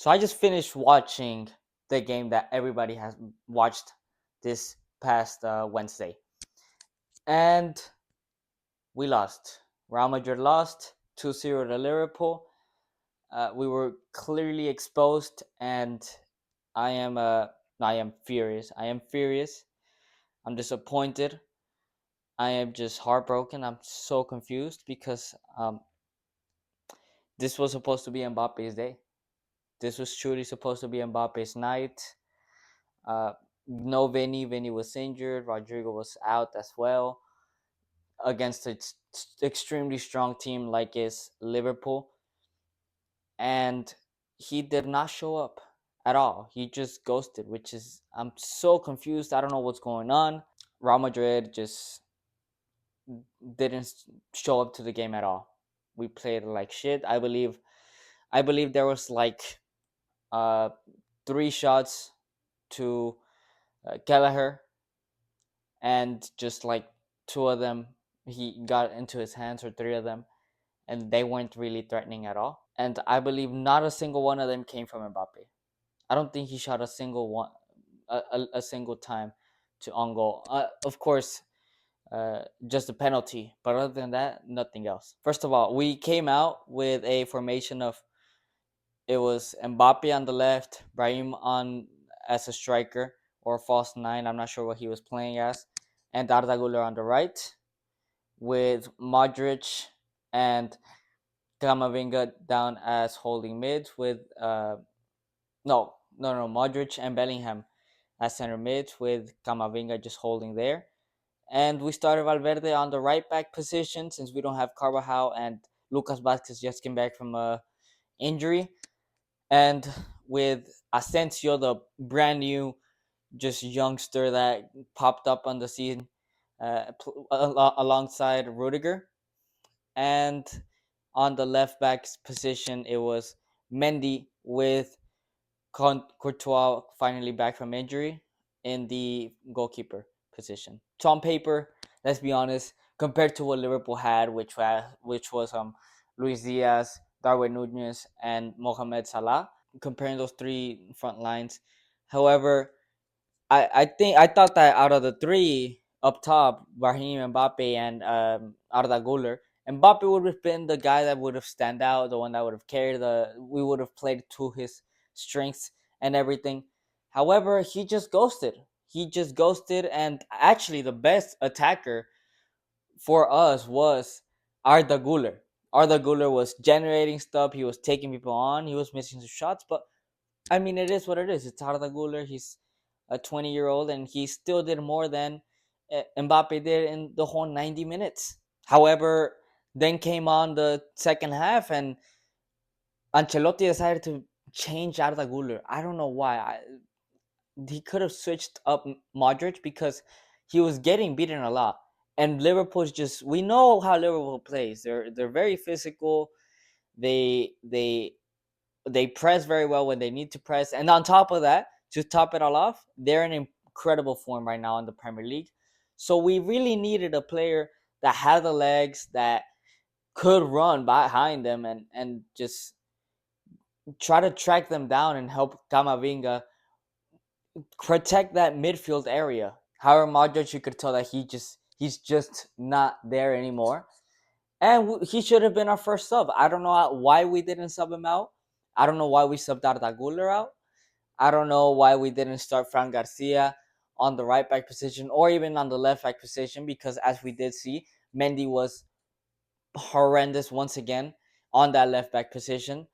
So I just finished watching the game that everybody has watched this past Wednesday, and we lost. Real Madrid lost 2-0 to Liverpool. We were clearly exposed, and I am I am furious. I am furious. I'm disappointed. I am just heartbroken. I'm so confused because this was supposed to be Mbappe's day. This was truly supposed to be Mbappe's night. Uh, no Vinny. Vinny was injured. Rodrigo was out as well against an extremely strong team like is Liverpool. And he did not show up at all. He just ghosted, which is, I'm so confused. I don't know what's going on. Real Madrid just didn't show up to the game at all. We played like shit. I believe there was like uh 3 shots to Kelleher, and just like 2 of them he got into his hands, or 3 of them, and they weren't really threatening at all. And I believe not a single one of them came from Mbappe. I don't think he shot a single one, a single time to on goal. Of course, just a penalty, but other than that, nothing else. First of all, we came out with a formation of, it was Mbappe on the left, Brahim on as a striker or false nine. I'm not sure what he was playing as, and Arda Güler on the right, with Modric and Camavinga down as holding mid, with no, Modric and Bellingham as center mid, with Camavinga just holding there. And we started Valverde on the right back position since we don't have Carvajal, and Lucas Vazquez just came back from a injury. And with Asensio, the brand new just youngster that popped up on the scene alongside Rudiger. And on the left back position, it was Mendy with Courtois finally back from injury in the goalkeeper position. So on paper, let's be honest, compared to what Liverpool had, which was Luis Diaz, Darwin Nunez, and Mohamed Salah, comparing those three front lines. However, I thought that out of the three up top, Raheem, Mbappe, and Arda Güler, Mbappe would have been the guy that would have stand out, the one that would have carried the. We would have played to his strengths and everything. However, he just ghosted. He just ghosted, and actually, the best attacker for us was Arda Güler. Arda Güler was generating stuff. He was taking people on. He was missing some shots, but I mean, it is what it is. It's Arda Güler. He's a 20-year-old, and he still did more than Mbappe did in the whole 90 minutes. However, then came on the second half, and Ancelotti decided to change Arda Güler. I don't know why. He could have switched up Modric because he was getting beaten a lot. And Liverpool's just, we know how Liverpool plays. They're very physical. They they press very well when they need to press. And on top of that, to top it all off, they're in incredible form right now in the Premier League. So we really needed a player that had the legs, that could run behind them, and just try to track them down and help Camavinga protect that midfield area. However, Modric, you could tell that he's just not there anymore. And he should have been our first sub. I don't know why we didn't sub him out. I don't know why we subbed Arda Güler out. I don't know why we didn't start Fran Garcia on the right back position or even on the left back position, because as we did see, Mendy was horrendous once again on that left back position.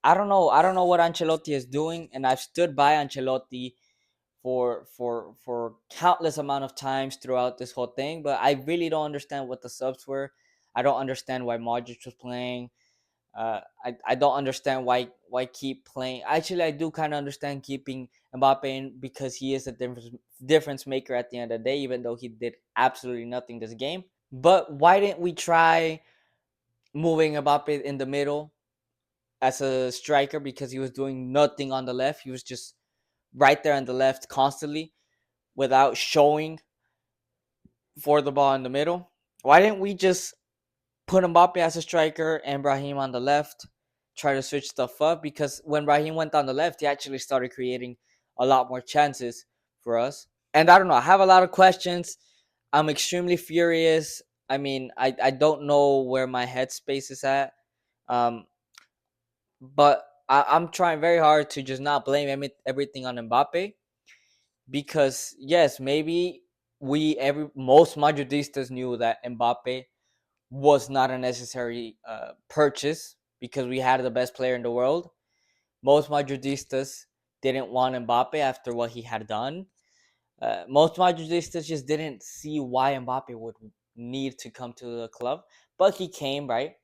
I don't know. I don't know what Ancelotti is doing, and I've stood by Ancelotti for countless amount of times throughout this whole thing, but I really don't understand what the subs were. I don't understand why Modric was playing. I don't understand why keep playing. Actually, I do kind of understand keeping Mbappe in because he is a difference maker at the end of the day, even though he did absolutely nothing this game. But why didn't we try moving Mbappe in the middle as a striker, because he was doing nothing on the left. He was just right there on the left constantly without showing for the ball in the middle. Why didn't we just put Mbappe as a striker and Brahim on the left? try to switch stuff up, because when Raheem went on the left, he actually started creating a lot more chances for us. And I don't know, I have a lot of questions. I'm extremely furious. I mean, I don't know where my headspace is at. Um, but I'm trying very hard to just not blame everything on Mbappe, because yes, maybe most Madridistas knew that Mbappe was not a necessary purchase because we had the best player in the world. Most Madridistas didn't want Mbappe after what he had done. Most Madridistas just didn't see why Mbappe would need to come to the club, but he came, right?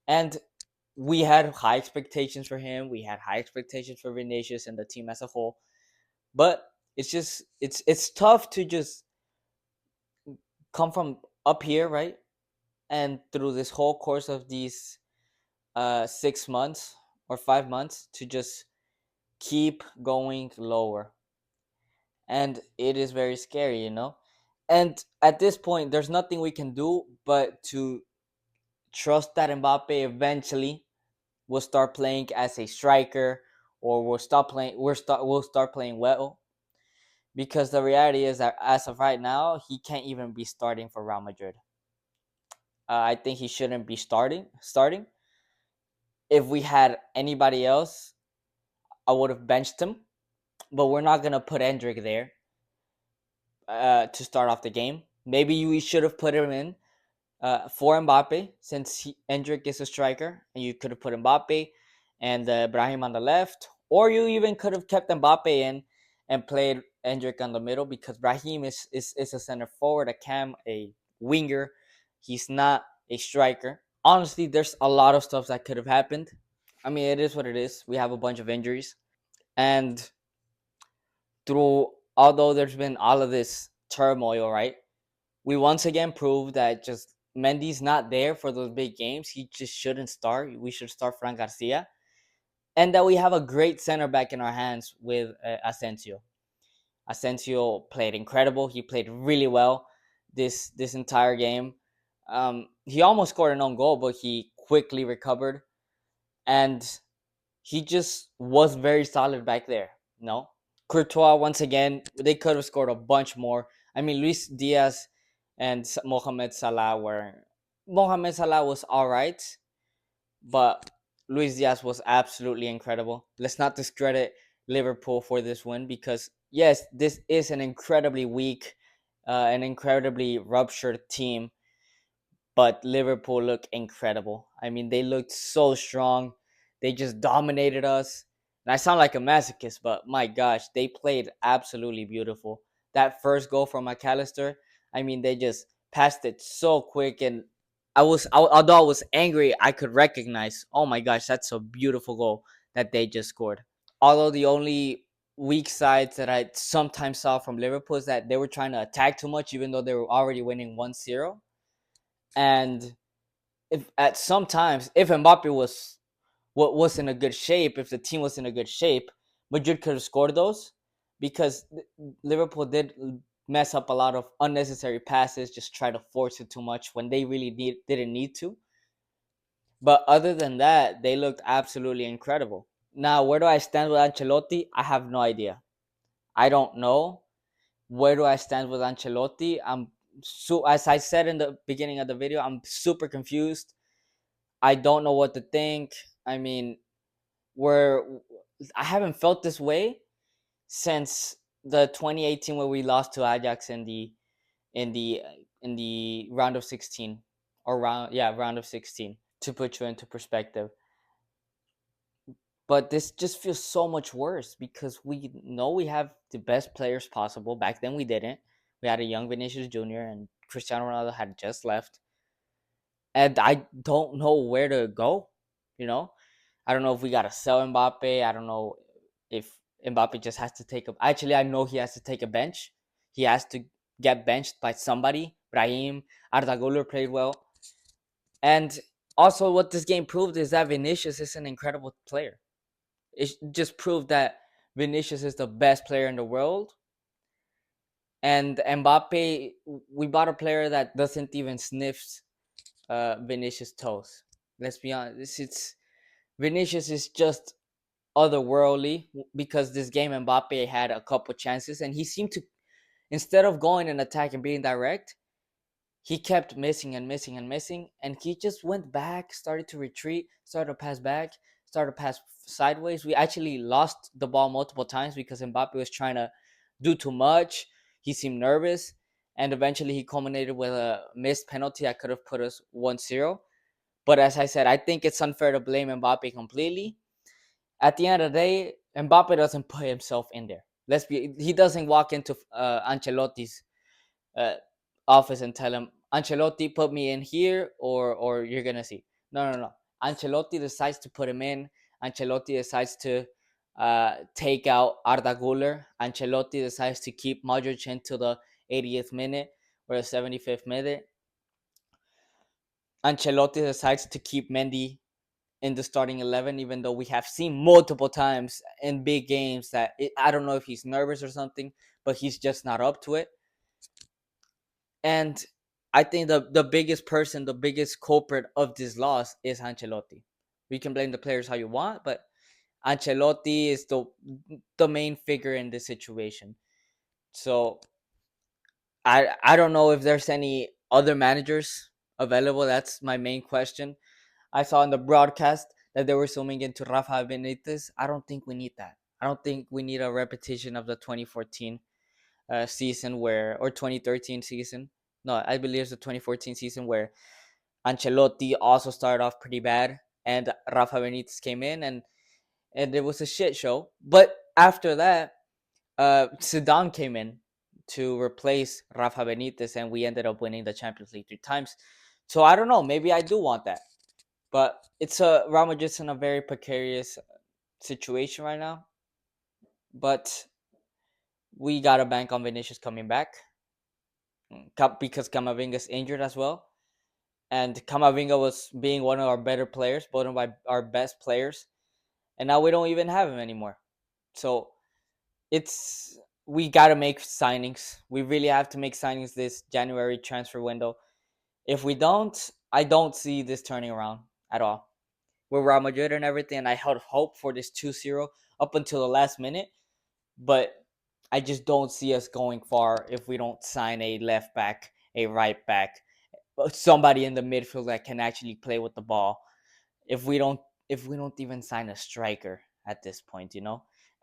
And we had high expectations for him. We had high expectations for Vinicius and the team as a whole. But it's tough to just come from up here, right? And through this whole course of these 6 months or 5 months to just keep going lower. And it is very scary, you know? And at this point, there's nothing we can do but to trust that Mbappe eventually will start playing as a striker, or we'll start playing well, because the reality is that as of right now, he can't even be starting for Real Madrid. I think he shouldn't be starting. If we had anybody else, I would have benched him, but we're not gonna put Endrick there to start off the game. Maybe we should have put him in for Mbappe, since Endrick is a striker, and you could have put Mbappe and Brahim on the left, or you even could have kept Mbappe in and played Endrick on the middle, because Brahim is a center forward, a cam, a winger. He's not a striker. Honestly, there's a lot of stuff that could have happened. I mean, it is what it is. We have a bunch of injuries, and although there's been all of this turmoil, right? We once again proved that just Mendy's not there for those big games. He just shouldn't start. We should start Fran Garcia, and that we have a great center back in our hands with Asensio. Asensio played incredible. He played really well this entire game. He almost scored an own goal, but he quickly recovered, and he just was very solid back there. No, Courtois, once again, they could have scored a bunch more. I mean, Luis Diaz and Mohamed Salah were. Mohamed Salah was all right, but Luis Diaz was absolutely incredible. Let's not discredit Liverpool for this win, because yes, this is an incredibly weak, an incredibly ruptured team, but Liverpool looked incredible. I mean, they looked so strong. They just dominated us. And I sound like a masochist, but my gosh, they played absolutely beautiful. That first goal from McAllister, I mean, they just passed it so quick, and although I was angry, I could recognize, oh my gosh, that's a beautiful goal that they just scored. Although the only weak sides that I sometimes saw from Liverpool is that they were trying to attack too much, even though they were already winning 1-0. And if at sometimes, if Mbappe was in a good shape, if the team was in a good shape, Madrid could have scored those, because Liverpool did mess up a lot of unnecessary passes, just try to force it too much when they really didn't need to. But other than that, they looked absolutely incredible. Now, where do I stand with Ancelotti? I have no idea. I don't know. Where do I stand with Ancelotti? As I said in the beginning of the video, I'm super confused. I don't know what to think. I mean, we're I haven't felt this way since the 2018, where we lost to Ajax in the in the round of 16, or round of 16, to put you into perspective. But this just feels so much worse, because we know we have the best players possible. Back then we didn't. We had a young Vinicius Jr. and Cristiano Ronaldo had just left. And I don't know where to go, you know? I don't know if we gotta sell Mbappe. I don't know if Mbappe just has to take a. Actually, I know he has to take a bench. He has to get benched by somebody. Brahim, Arda Güler played well, and also what this game proved is that Vinicius is an incredible player. It just proved that Vinicius is the best player in the world, and Mbappe. We bought a player that doesn't even sniff Vinicius' toes. Let's be honest. It's Vinicius is just otherworldly because this game Mbappe had a couple chances and he seemed to, instead of going and attacking being direct, he kept missing and missing and missing, and he just went back, started to retreat, started to pass back, started to pass sideways. We actually lost the ball multiple times because Mbappe was trying to do too much. He seemed nervous, and eventually he culminated with a missed penalty that could have put us 1-0. But as I said, I think it's unfair to blame Mbappe completely. At the end of the day, Mbappe doesn't put himself in there. He doesn't walk into Ancelotti's uh, office and tell him, Ancelotti, put me in here, or you're gonna see. No, no, no. Ancelotti decides to put him in. Ancelotti decides to take out Arda Guler. Ancelotti decides to keep Modric into the 80th minute or the 75th minute. Ancelotti decides to keep Mendy in the starting 11, even though we have seen multiple times in big games that I don't know if he's nervous or something, but he's just not up to it. And I think the biggest person, the biggest culprit of this loss is Ancelotti. We can blame the players how you want, but Ancelotti is the main figure in this situation. So I don't know if there's any other managers available. That's my main question. I saw in the broadcast that they were zooming into Rafa Benitez. I don't think we need that. I don't think we need a repetition of the 2014 season or 2013 season. No, I believe it's the 2014 season where Ancelotti also started off pretty bad and Rafa Benitez came in and it was a shit show. But after that, Zidane came in to replace Rafa Benitez and we ended up winning the Champions League 3 times. So I don't know. Maybe I do want that. But it's Real Madrid's in a very precarious situation right now. But we got to bank on Vinicius coming back because Camavinga's injured as well. And Camavinga was being one of our better players, one of our best players. And now we don't even have him anymore. So we got to make signings. We really have to make signings this January transfer window. If we don't, I don't see this turning around at all. With Real Madrid and everything, and I had hope for this 2-0 up until the last minute, but I just don't see us going far if we don't sign a left back, a right back, somebody in the midfield that can actually play with the ball. If we don't even sign a striker at this point,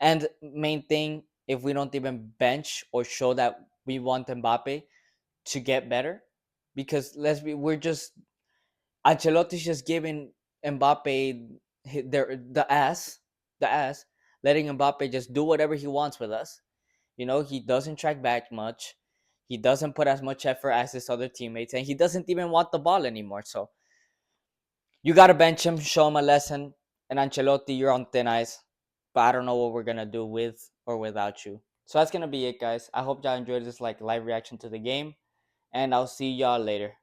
And main thing, if we don't even bench or show that we want Mbappe to get better, because we're just Ancelotti's just giving Mbappe the ass, letting Mbappe just do whatever he wants with us. He doesn't track back much. He doesn't put as much effort as his other teammates, and he doesn't even want the ball anymore. So you got to bench him, show him a lesson. And Ancelotti, you're on thin ice. But I don't know what we're going to do with or without you. So that's going to be it, guys. I hope y'all enjoyed this live reaction to the game. And I'll see y'all later.